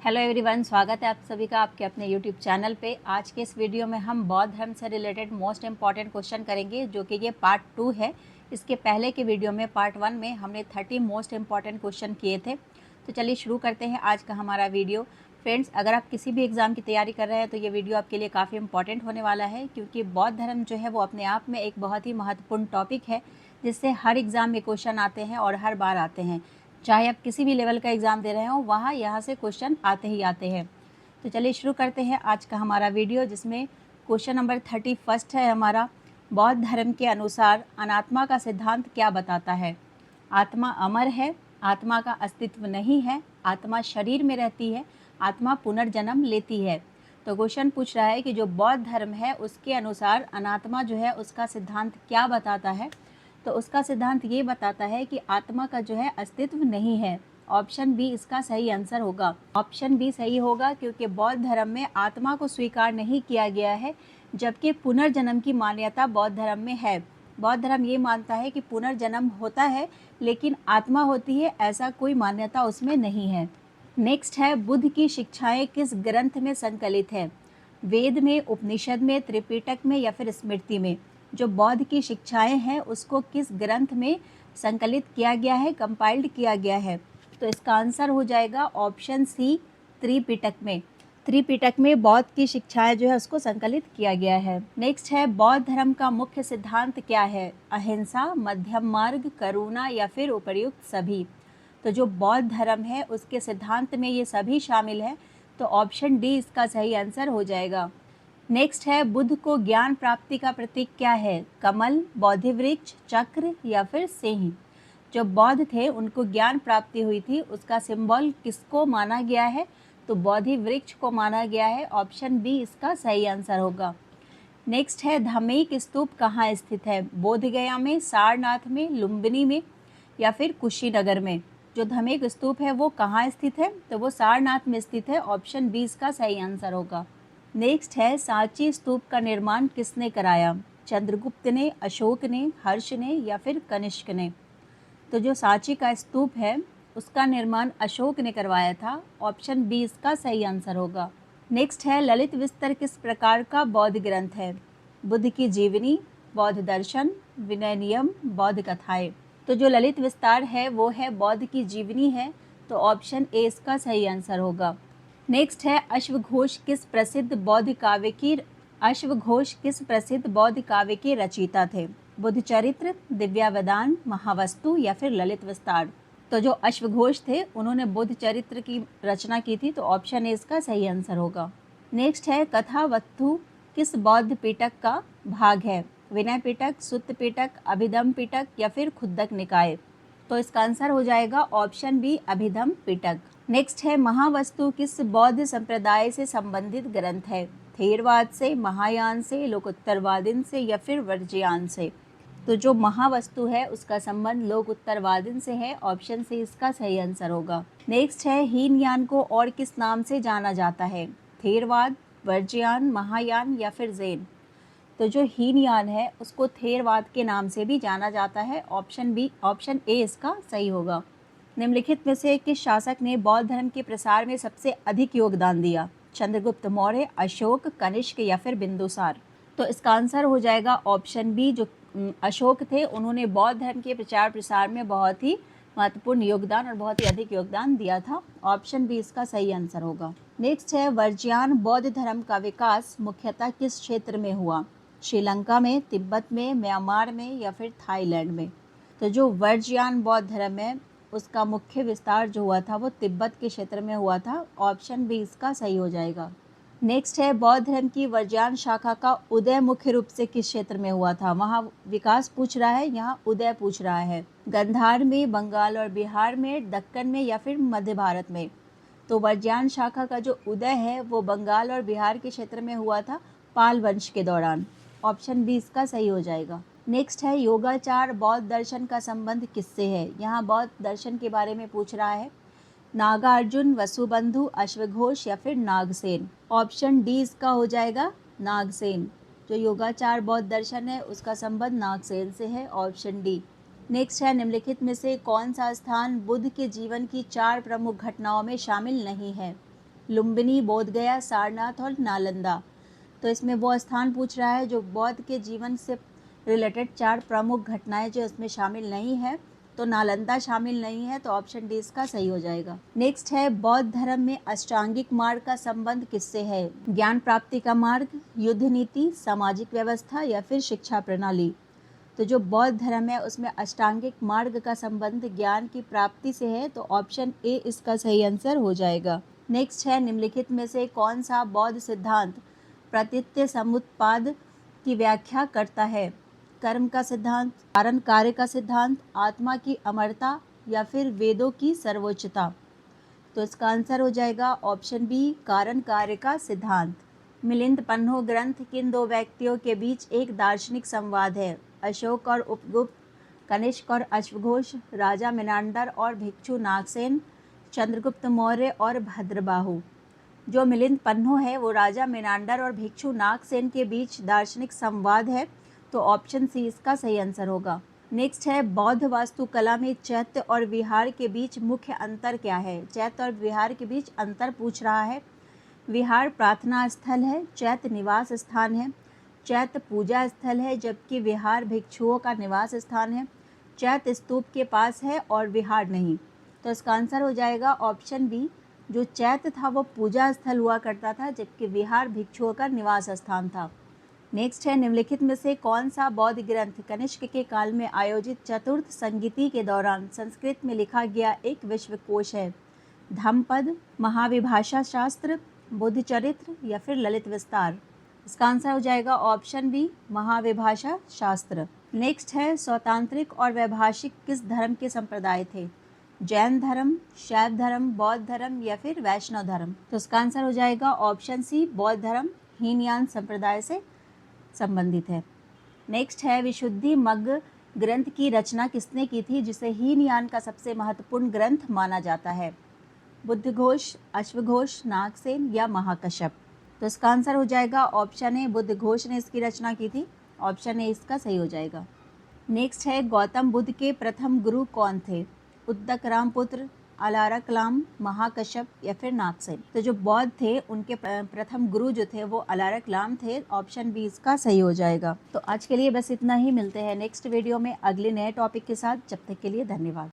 Hello everyone, स्वागत है आप सभी का आपके अपने यूट्यूब चैनल पे। आज के इस वीडियो में हम बौद्ध धर्म से रिलेटेड मोस्ट इम्पॉर्टेंट क्वेश्चन करेंगे, जो कि ये पार्ट 2 है। इसके पहले के वीडियो में पार्ट 1 में हमने 30 मोस्ट इम्पॉर्टेंट क्वेश्चन किए थे। तो चलिए शुरू करते हैं आज का हमारा वीडियो। फ्रेंड्स, अगर आप किसी भी एग्ज़ाम की तैयारी कर रहे हैं तो ये वीडियो आपके लिए काफ़ी इंपॉर्टेंट होने वाला है, क्योंकि बौद्ध धर्म जो है वो अपने आप में एक बहुत ही महत्वपूर्ण टॉपिक है, जिससे हर एग्ज़ाम में क्वेश्चन आते हैं और हर बार आते हैं। चाहे आप किसी भी लेवल का एग्ज़ाम दे रहे हो, वहाँ यहाँ से क्वेश्चन आते ही आते हैं। तो चलिए शुरू करते हैं आज का हमारा वीडियो, जिसमें क्वेश्चन नंबर 31 है हमारा। बौद्ध धर्म के अनुसार अनात्मा का सिद्धांत क्या बताता है? आत्मा अमर है, आत्मा का अस्तित्व नहीं है, आत्मा शरीर में रहती है, आत्मा पुनर्जन्म लेती है। तो क्वेश्चन पूछ रहा है कि जो बौद्ध धर्म है उसके अनुसार अनात्मा जो है उसका सिद्धांत क्या बताता है। तो उसका सिद्धांत ये बताता है कि आत्मा का जो है अस्तित्व नहीं है। ऑप्शन बी इसका सही आंसर होगा। ऑप्शन बी सही होगा, क्योंकि बौद्ध धर्म में आत्मा को स्वीकार नहीं किया गया है, जबकि पुनर्जन्म की मान्यता बौद्ध धर्म में है। बौद्ध धर्म ये मानता है कि पुनर्जन्म होता है, लेकिन आत्मा होती है, ऐसा कोई मान्यता उसमें नहीं है। नेक्स्ट है, बुद्ध की शिक्षाएं किस ग्रंथ में संकलित है? वेद में, उपनिषद में, त्रिपिटक में या फिर स्मृति में? जो बौद्ध की शिक्षाएं हैं उसको किस ग्रंथ में संकलित किया गया है, कंपाइल्ड किया गया है? तो इसका आंसर हो जाएगा ऑप्शन सी, त्रिपिटक में। त्रिपिटक में बौद्ध की शिक्षाएं जो है उसको संकलित किया गया है। नेक्स्ट है, बौद्ध धर्म का मुख्य सिद्धांत क्या है? अहिंसा, मध्यम मार्ग, करुणा या फिर उपर्युक्त सभी? तो जो बौद्ध धर्म है उसके सिद्धांत में ये सभी शामिल है, तो ऑप्शन डी इसका सही आंसर हो जाएगा। नेक्स्ट है, बुद्ध को ज्ञान प्राप्ति का प्रतीक क्या है? कमल, बोधि वृक्ष, चक्र या फिर सिंह? जो बौद्ध थे उनको ज्ञान प्राप्ति हुई थी, उसका सिंबल किसको माना गया है? तो बोधि वृक्ष को माना गया है। ऑप्शन बी इसका सही आंसर होगा। नेक्स्ट है, धम्मिक स्तूप कहाँ स्थित है? बोधगया में, सारनाथ में, लुम्बिनी में या फिर कुशीनगर में? जो धम्मिक स्तूप है वो कहाँ स्थित है? तो वो सारनाथ में स्थित है। ऑप्शन बी इसका सही आंसर होगा। नेक्स्ट है, सांची स्तूप का निर्माण किसने कराया? चंद्रगुप्त ने, अशोक ने, हर्ष ने या फिर कनिष्क ने? तो जो सांची का स्तूप है उसका निर्माण अशोक ने करवाया था। ऑप्शन बी इसका सही आंसर होगा। नेक्स्ट है, ललित विस्तर किस प्रकार का बौद्ध ग्रंथ है? बुद्ध की जीवनी, बौद्ध दर्शन, विनय नियम, बौद्ध कथाएं? तो जो ललित विस्तार है वो है बौद्ध की जीवनी है, तो ऑप्शन ए इसका सही आंसर होगा। नेक्स्ट है, अश्वघोष किस प्रसिद्ध बौद्ध काव्य के रचयिता थे? बुद्ध चरित्र, दिव्यावदान, महावस्तु या फिर ललित विस्तार? तो जो अश्वघोष थे उन्होंने बुद्ध चरित्र की रचना की थी, तो ऑप्शन ए इसका सही आंसर होगा। नेक्स्ट है, कथावस्तु किस बौद्ध पिटक का भाग है? विनय पिटक, सुत्त पिटक, अभिधम पिटक या फिर खुद्दक निकाय? तो इसका आंसर हो जाएगा ऑप्शन बी, अभिधम पिटक। नेक्स्ट है, महावस्तु किस बौद्ध संप्रदाय से संबंधित ग्रंथ है? थेरवाद से, महायान से, लोकोत्तरवादिन से या फिर वर्ज्यान से? तो जो महावस्तु है उसका संबंध लोकोत्तरवादिन से है। ऑप्शन सी इसका सही आंसर होगा। नेक्स्ट है, हीनयान को और किस नाम से जाना जाता है? थेरवाद, वर्ज्यान, महायान या फिर जैन? तो जो हीनयान है उसको थेरवाद के नाम से भी जाना जाता है। ऑप्शन ए इसका सही होगा। निम्नलिखित में से किस शासक ने बौद्ध धर्म के प्रसार में सबसे अधिक योगदान दिया? चंद्रगुप्त मौर्य, अशोक, कनिष्क या फिर बिंदुसार? तो इसका आंसर हो जाएगा ऑप्शन बी, जो अशोक थे उन्होंने बौद्ध धर्म के प्रचार प्रसार में बहुत ही महत्वपूर्ण योगदान और बहुत ही अधिक योगदान दिया था। ऑप्शन बी इसका सही आंसर होगा। नेक्स्ट है, वर्ज्यान बौद्ध धर्म का विकास मुख्यतः किस क्षेत्र में हुआ? श्रीलंका में, तिब्बत में, म्यांमार में या फिर थाईलैंड में? तो जो वर्ज्यान बौद्ध धर्म है उसका मुख्य विस्तार जो हुआ था वो तिब्बत के क्षेत्र में हुआ था। ऑप्शन बी इसका सही हो जाएगा। नेक्स्ट है, बौद्ध धर्म की वर्ज्यान शाखा का उदय मुख्य रूप से किस क्षेत्र में हुआ था? वहाँ विकास पूछ रहा है, यहाँ उदय पूछ रहा है। गंधार में, बंगाल और बिहार में, दक्कन में या फिर मध्य भारत में? तो वर्ज्यान शाखा का जो उदय है वो बंगाल और बिहार के क्षेत्र में हुआ था, पाल वंश के दौरान। ऑप्शन बी इसका सही हो जाएगा। नेक्स्ट है, योगाचार बौद्ध दर्शन का संबंध किससे है? यहाँ बौद्ध दर्शन के बारे में पूछ रहा है। नागार्जुन, वसुबंधु, अश्वघोष या फिर नागसेन? ऑप्शन डी इसका हो जाएगा, नागसेन। जो योगाचार बौद्ध दर्शन है उसका संबंध नागसेन से है। Option D. नेक्स्ट है, निम्नलिखित में से कौन सा स्थान बुद्ध के जीवन की 4 प्रमुख घटनाओं में शामिल नहीं है? लुम्बिनी, बोधगया, सारनाथ और नालंदा। तो इसमें वो स्थान पूछ रहा है जो बौद्ध के जीवन से रिलेटेड 4 प्रमुख घटनाएं जो इसमें शामिल नहीं है, तो नालंदा शामिल नहीं है, तो ऑप्शन डी इसका सही हो जाएगा। नेक्स्ट है, बौद्ध धर्म में अष्टांगिक मार्ग का संबंध किससे है? ज्ञान प्राप्ति का मार्ग, युद्ध नीति, सामाजिक व्यवस्था या फिर शिक्षा प्रणाली। तो जो बौद्ध धर्म है उसमें अष्टांगिक मार्ग का संबंध ज्ञान की प्राप्ति से है, तो ऑप्शन ए इसका सही आंसर हो जाएगा। नेक्स्ट है, निम्नलिखित में से कौन सा बौद्ध सिद्धांत प्रतीत्य समुत्पाद की व्याख्या करता है? कर्म का सिद्धांत, कारण कार्य का सिद्धांत, आत्मा की अमरता या फिर वेदों की सर्वोच्चता। तो इसका आंसर हो जाएगा ऑप्शन बी, कारण कार्य का सिद्धांत। मिलिंद पन्हो ग्रंथ किन 2 व्यक्तियों के बीच एक दार्शनिक संवाद है? अशोक और उपगुप्त, कनिष्क और अश्वघोष, राजा मेनांडर और भिक्षु नागसेन, चंद्रगुप्त मौर्य और भद्रबाहु। जो मिलिंद पन्हो है वो राजा मेनांडर और भिक्षु नागसेन के बीच दार्शनिक संवाद है, तो ऑप्शन सी इसका सही आंसर होगा। नेक्स्ट है, बौद्ध वास्तुकला में चैत्य और विहार के बीच मुख्य अंतर क्या है? चैत्य और विहार के बीच अंतर पूछ रहा है। विहार प्रार्थना स्थल है, चैत्य निवास स्थान है, चैत्य पूजा स्थल है, जबकि विहार भिक्षुओं का निवास स्थान है, चैत्य स्तूप के पास है और विहार नहीं। तो इसका आंसर हो जाएगा ऑप्शन बी, जो चैत्य था वो पूजा स्थल हुआ करता था, जबकि विहार भिक्षुओं का निवास स्थान था। नेक्स्ट है, निम्नलिखित में से कौन सा बौद्ध ग्रंथ कनिष्क के काल में आयोजित चतुर्थ संगीति के दौरान संस्कृत में लिखा गया एक विश्वकोश है? धम्मपद, महाविभाषा शास्त्र, बुद्ध चरित्र या फिर ललित विस्तार। इसका आंसर हो जाएगा ऑप्शन बी, महाविभाषा शास्त्र। नेक्स्ट है, स्वतांत्रिक और वैभाषिक किस धर्म के संप्रदाय थे? जैन धर्म, शैव धर्म, बौद्ध धर्म या फिर वैष्णव धर्म। तो इसका आंसर हो जाएगा ऑप्शन सी, बौद्ध धर्म हीनयान संप्रदाय से संबंधित है। नेक्स्ट है, विशुद्धि मग्ग ग्रंथ की रचना किसने की थी जिसे हीनयान का सबसे महत्वपूर्ण ग्रंथ माना जाता है? बुद्धघोष, अश्वघोष, नागसेन या महाकश्यप। तो इसका आंसर हो जाएगा ऑप्शन ए, बुद्धघोष ने इसकी रचना की थी। ऑप्शन ए इसका सही हो जाएगा। नेक्स्ट है, गौतम बुद्ध के प्रथम गुरु कौन थे? उद्दक रामपुत्र, अलारकलाम, महाकश्यप या फिर नागसेन। तो जो बौद्ध थे उनके प्रथम गुरु जो थे वो अलारकलाम थे। ऑप्शन बी इसका सही हो जाएगा। तो आज के लिए बस इतना ही, मिलते हैं नेक्स्ट वीडियो में अगले नए टॉपिक के साथ। जब तक के लिए धन्यवाद।